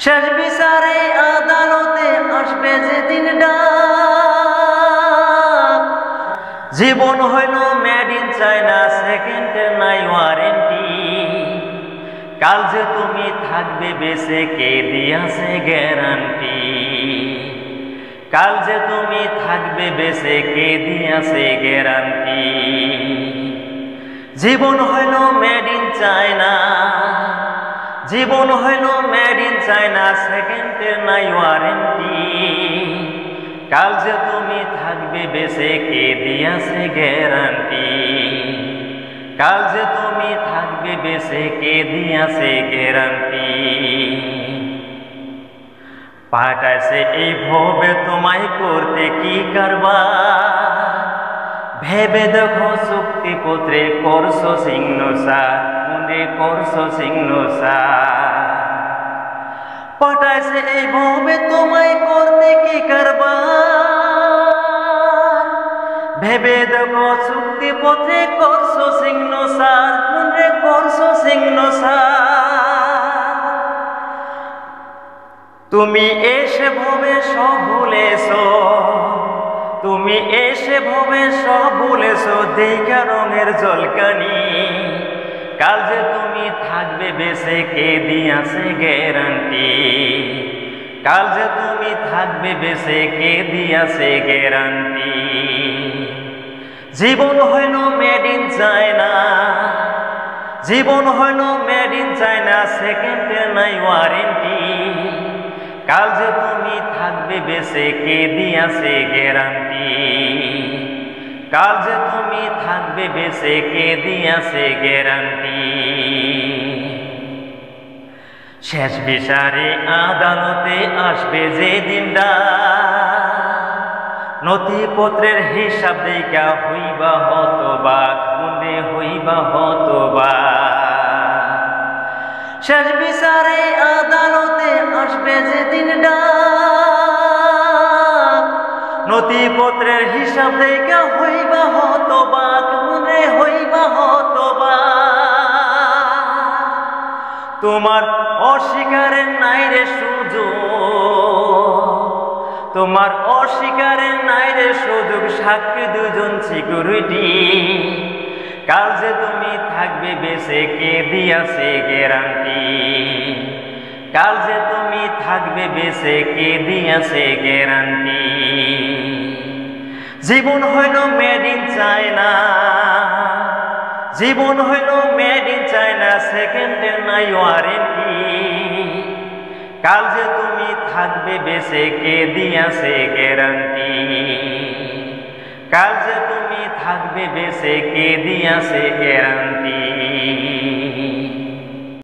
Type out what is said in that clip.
শেষ বিচারে আদালতে আসবে যেদিন ডাক, জীবন হইল মেড ইন চায়না, সেকেন্ডের নাই ওয়ারেন্টি। কাল যে তুমি থাকবে বেঁচে কে দিয়াছে গ্যারান্টি, কাল যে তুমি থাকবে বেঁচে কে দিয়াছে গ্যারান্টি। জীবন হইল মেড ইন চায়না, জীবন হইল মেড ইন চায়না, সেকেন্ডের নাই ওয়ারেন্টি। কাল যে তুমি থাকবে বেঁচে কে দিয়াছে গ্যারান্টি, কাল যে তুমি থাকবে বেঁচে কে দিয়াছে গ্যারান্টি। পাঠাইছে এই ভবে তোমায় করতে কি কারবার, ভেবে দেখো চুক্তিপত্রে করছো সিগনেচার, মনে করছো সিগনেচার। পাঠাইছে এই ভবে তোমায় করতে কি কারবার, ভেবে দেখো চুক্তিপত্রে করছো সিগনেচার, মনে করছো সিগনেচার। তুমি এসে ভবে সব ভুলেছো, তুমি এসে ভবে সব ভুলেছো, দেখা রঙের জলকানি। কাল যে তুমি থাকবে বেঁচে কে দিয়াছে গ্যারান্টি, কাল যে তুমি থাকবে বেঁচে কে দিয়াছে গ্যারান্টি। জীবন হইল মেড ইন চায়না, জীবন হইল মেড ইন চায়না, সেকেন্ডের নাই ওয়ারেন্টি। কাল যে তুমি থাকবে বেঁচে কে দিয়াছে গ্যারান্টি, কাল যে তুমি থাকবে বেঁচে কে দিয়াছে গ্যারান্টি। শেষ বিচারে আদালতে আসবে যেদিনটা, নথিপত্রের হিসাব দেখা হইবা হতবাক, মনে হইবা হতবাক। শেষ বিচারে আদালতে আসবে যেদিন ডাক, নথিপত্রের হিসাব দেখা হইবা হতবাক, মনে হইবা হতবাক। তোমার অস্বীকারের নাই রে সুযোগ, তোমার অস্বীকারের নাই রে সুযোগ, সাক্ষী দুজন সিকিউরিটি। কাল যে তুমি থাকবে বেঁচে কে দিয়াছে গ্যারান্টি, কাল যে তুমি থাকবে বেঁচে কে দিয়াছে গ্যারান্টি। জীবন হইল মেড ইন চায়না, জীবন হইল মেড ইন চায়না, সেকেন্ডের নাই ওয়ারেন্টি। কাল যে তুমি থাকবে বেঁচে কে দিয়াছে গ্যারান্টি, কাল যে তুমি থাকবে বেঁচে কে দিয়াছে গ্যারান্টি।